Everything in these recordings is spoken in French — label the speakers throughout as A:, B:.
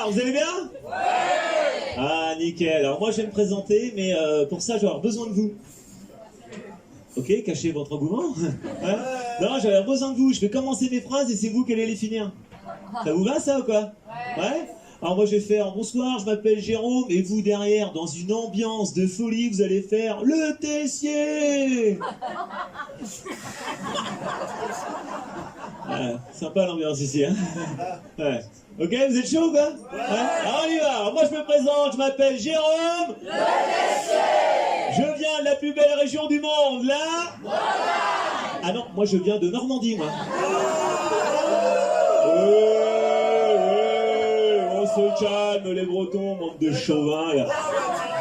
A: bonsoir, vous allez bien? Ouais. Ah, nickel. Alors moi je vais me présenter, mais pour ça je vais avoir besoin de vous. Ok, cachez votre engouement. Ouais. Non, j'avais besoin de vous. Je vais commencer mes phrases et c'est vous qui allez les finir. Ça vous va ça ou quoi? Ouais. Alors moi je vais faire bonsoir, je m'appelle Jérôme, et vous derrière, dans une ambiance de folie, vous allez faire le Tessier. Ouais, sympa l'ambiance ici, hein. Ouais. Ok, vous êtes chaud ou quoi? Ouais. Alors on y va. Alors moi je me présente, je m'appelle Jérôme. Le Tessier. Je viens de la plus belle région du monde, là. Bretagne. Ah non, moi je viens de Normandie, moi. On se calme, les Bretons, bande de chauvins, là.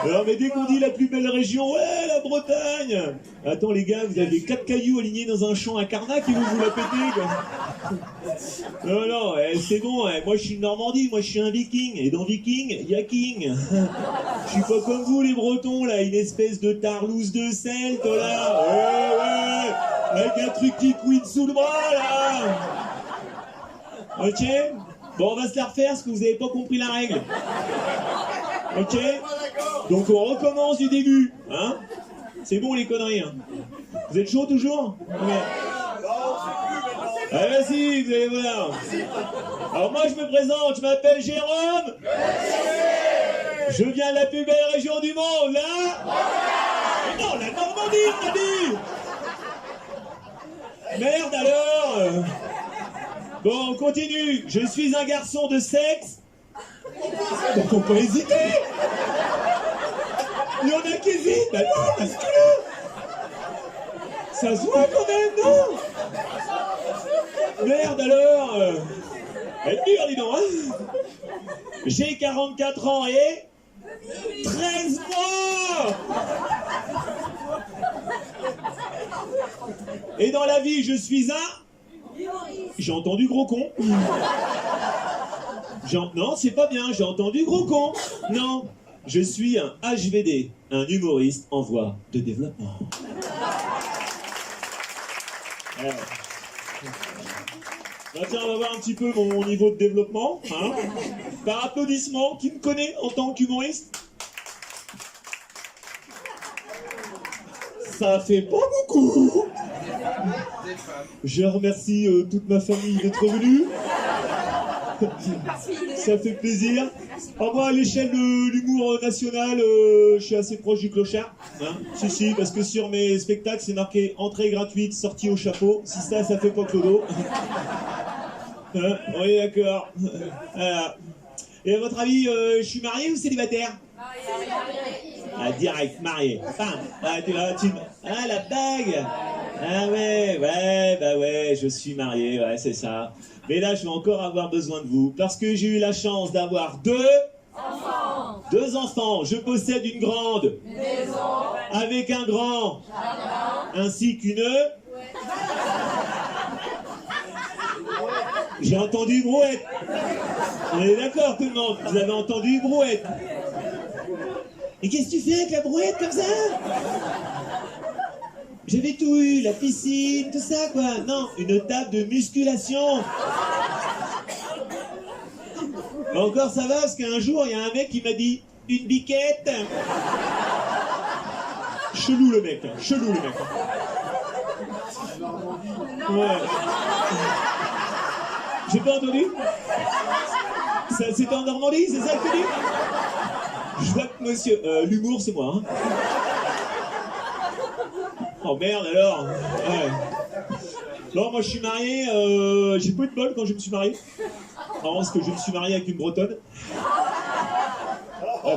A: Alors, mais dès qu'on dit la plus belle région, ouais, la Bretagne. Attends, les gars, vous avez 4 cailloux alignés dans un champ à Carnac et vous la pétez, quoi. Non, non, c'est bon, moi je suis de Normandie, moi je suis un viking. Et dans viking, il y a king. Je suis pas comme vous, les Bretons, là, une espèce de tarlouse de celte, là. Ouais, avec un truc qui couine sous le bras, là. Ok? Bon, on va se la refaire parce que vous n'avez pas compris la règle. Ok? Donc on recommence du début. Hein? C'est bon les conneries. Hein? Vous êtes chaud toujours? Okay. Allez, vas-y, vous allez voir. Alors moi je me présente, je m'appelle Jérôme. Je viens de la plus belle région du monde, là. Non, la Normandie, t'as dit. Merde alors. Bon, on continue. Je suis un garçon de sexe. Donc faut pas hésiter. Il y en a qui hésitent. Bah non, parce que ça se voit quand même, non? Merde alors. Elle est dure, dis donc, hein. J'ai 44 ans et 13 mois. Et dans la vie, je suis un... J'ai entendu gros con. Non, c'est pas bien, j'ai entendu gros con. Non, je suis un HVD, un humoriste en voie de développement. Bah tiens, on va voir un petit peu mon niveau de développement. Hein. Par applaudissement, qui me connaît en tant qu'humoriste? Ça fait pas beaucoup. Je remercie toute ma famille d'être venue. Ça fait plaisir. Alors moi, à l'échelle de l'humour national, je suis assez proche du clochard. Hein, si, parce que sur mes spectacles, c'est marqué entrée gratuite, sortie au chapeau. Si ça fait pas clodo. Hein, oui, d'accord. Voilà. Et à votre avis, je suis marié ou célibataire? Ah, direct, marié. Bam. Ah, la bague. Ah ouais, je suis marié, ouais, c'est ça. Mais là, je vais encore avoir besoin de vous, parce que j'ai eu la chance d'avoir deux enfants. Je possède une grande maison avec un grand jardin, ainsi qu'une... J'ai entendu brouette. On est d'accord tout le monde, vous avez entendu brouette. Et qu'est-ce que tu fais avec la brouette comme ça? J'avais tout eu, la piscine, tout ça quoi. Non, une table de musculation. Encore ça va parce qu'un jour il y a un mec qui m'a dit une biquette. Chelou le mec, hein. Chelou le mec. Ouais. J'ai pas entendu? C'était en Normandie, c'est ça que tu dis? Je vois que monsieur, l'humour c'est moi. Hein. Oh merde alors. Ouais. Non, moi je suis marié, j'ai pas eu de bol quand je me suis marié. Non, parce que je me suis marié avec une bretonne.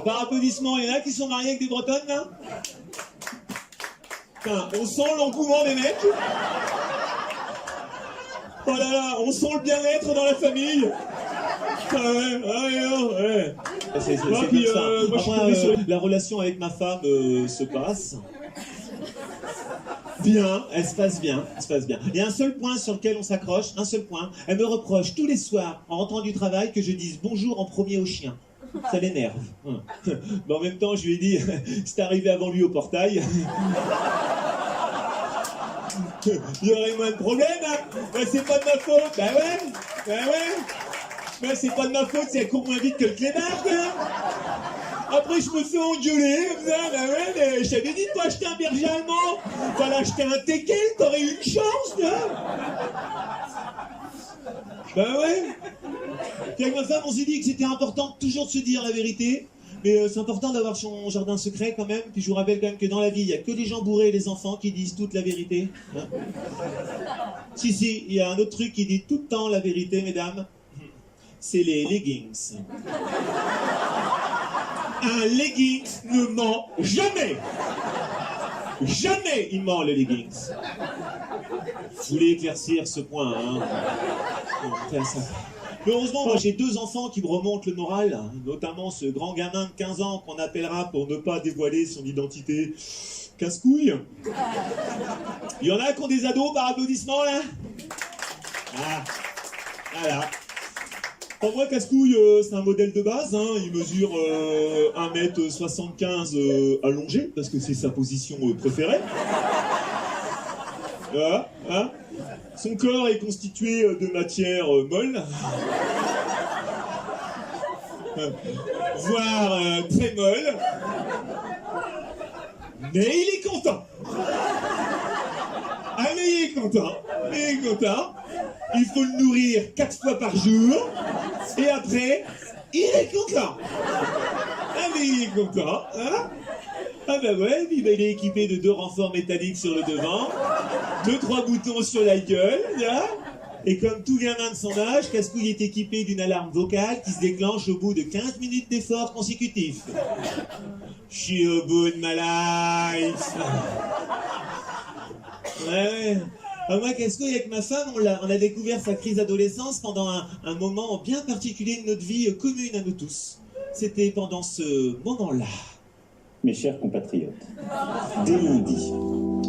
A: Par applaudissement, il y en a qui sont mariés avec des bretonnes là? Enfin, on sent l'engouement des mecs. Oh là là, on sent le bien-être dans la famille. Ah ouais. C'est comme ça. Après, la relation avec ma femme se passe. Bien, elle se passe bien, Il y a un seul point sur lequel on s'accroche, un seul point. Elle me reproche tous les soirs, en rentrant du travail, que je dise bonjour en premier au chien. Ça l'énerve. Mais en même temps, je lui ai dit, c'est arrivé avant lui au portail. Il y aurait moins de problèmes, hein. C'est pas de ma faute. Bah ouais. Mais c'est pas de ma faute si elle court moins vite que le clébard, quoi. Après, je me fais engueuler, comme ça, bah ouais, mais je t'avais dit de pas acheter un berger allemand. Fallait acheter un teckel, t'aurais eu une chance, là. Bah ouais. Puis avec ma femme, on s'est dit que c'était important toujours de se dire la vérité. Mais c'est important d'avoir son jardin secret quand même. Puis je vous rappelle quand même que dans la vie, il n'y a que les gens bourrés et les enfants qui disent toute la vérité. Hein, si, il y a un autre truc qui dit tout le temps la vérité, mesdames. C'est les leggings. Un leggings ne ment jamais. Jamais il ment, les leggings. Je voulais éclaircir ce point, hein. Bon, ça. Mais heureusement, moi j'ai 2 enfants qui me remontent le moral, hein, notamment ce grand gamin de 15 ans qu'on appellera pour ne pas dévoiler son identité casse-couille. Il y en a qui ont des ados par applaudissement là. Ah, voilà. Pour moi, casse-couille, c'est un modèle de base, hein. Il mesure 1m75 allongé, parce que c'est sa position préférée. Voilà, hein. Son corps est constitué de matière molle, voire très molle, mais il est content. Ah mais il est content, il faut le nourrir 4 fois par jour, et après, il est content. Ah mais il est content, hein. Ah bah ouais, puis bah, il est équipé de 2 renforts métalliques sur le devant, 2-3 boutons sur la gueule, là. Et comme tout gamin de son âge, Casse-Couille est équipé d'une alarme vocale qui se déclenche au bout de 15 minutes d'efforts consécutifs. Je suis au bout de ma life. Ouais. Alors moi, Casse-Couille, avec ma femme, on a découvert sa crise d'adolescence pendant un moment bien particulier de notre vie commune à nous tous. C'était pendant ce moment-là.
B: Mes chers compatriotes, dès lundi,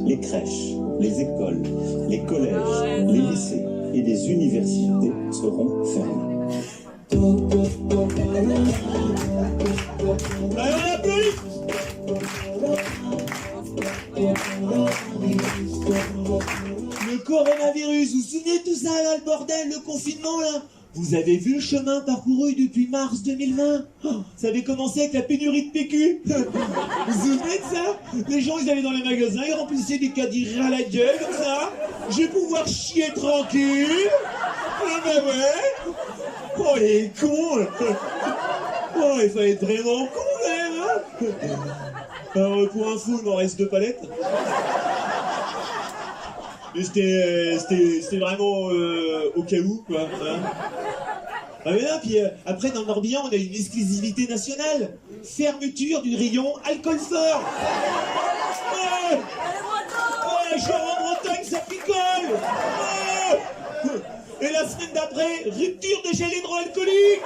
B: les crèches, les écoles, les collèges, les lycées et les universités seront fermés.
A: Allez, on applaudit. Le coronavirus, vous vous souvenez de tout ça là, le bordel, le confinement là? Vous avez vu le chemin parcouru depuis mars 2020? Ça avait commencé avec la pénurie de PQ. Vous vous souvenez de ça? Les gens, ils allaient dans les magasins, ils remplissaient des caddies à la gueule, comme ça. Je vais pouvoir chier tranquille. Ah bah ouais. Oh, les cons. Oh, il fallait être vraiment con, quand même, hein. Alors, pour info, il m'en reste 2 palettes. Mais c'était vraiment au cas où, quoi. Hein. Ah mais là, puis après, dans le Morbihan, on a une exclusivité nationale. Fermeture du rayon alcool fort. Ouais, ouais, genre en Bretagne, ça picole. Ouais. Et la semaine d'après, rupture des gels hydroalcooliques.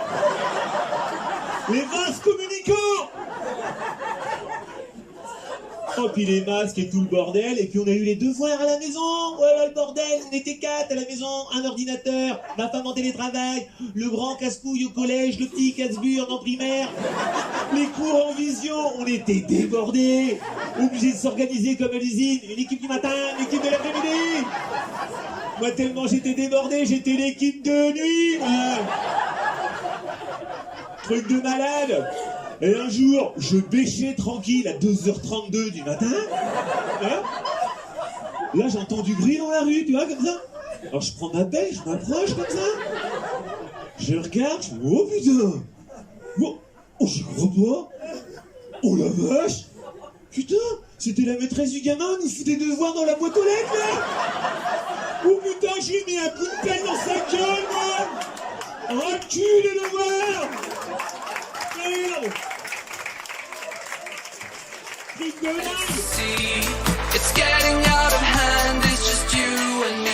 A: Les vases communicants. Oh, puis les masques et tout le bordel, et puis on a eu les devoirs à la maison. Ouais, le bordel, on était 4 à la maison, un ordinateur, ma femme en télétravail, le grand Casse-Couille au collège, le petit Casse-Burne en primaire, les cours en vision, on était débordés, obligés de s'organiser comme à l'usine, une équipe du matin, une équipe de l'après-midi. Moi, tellement j'étais débordé, j'étais l'équipe de nuit. Ouais. Truc de malade. Et un jour, je bêchais tranquille à 2h32 du matin. Hein, là, j'entends du bruit dans la rue, tu vois, comme ça. Alors, je prends ma pelle, je m'approche comme ça. Je regarde, je me dis, oh putain. Oh, j'y crois pas. Oh la vache. Putain, c'était la maîtresse du gamin, nous fout des devoirs dans la boîte aux lettres, là. Oh putain, j'ai mis un coup de pelle dans sa gueule, moi. Recule les devoirs.
C: See, it's getting out of hand, it's just you and me.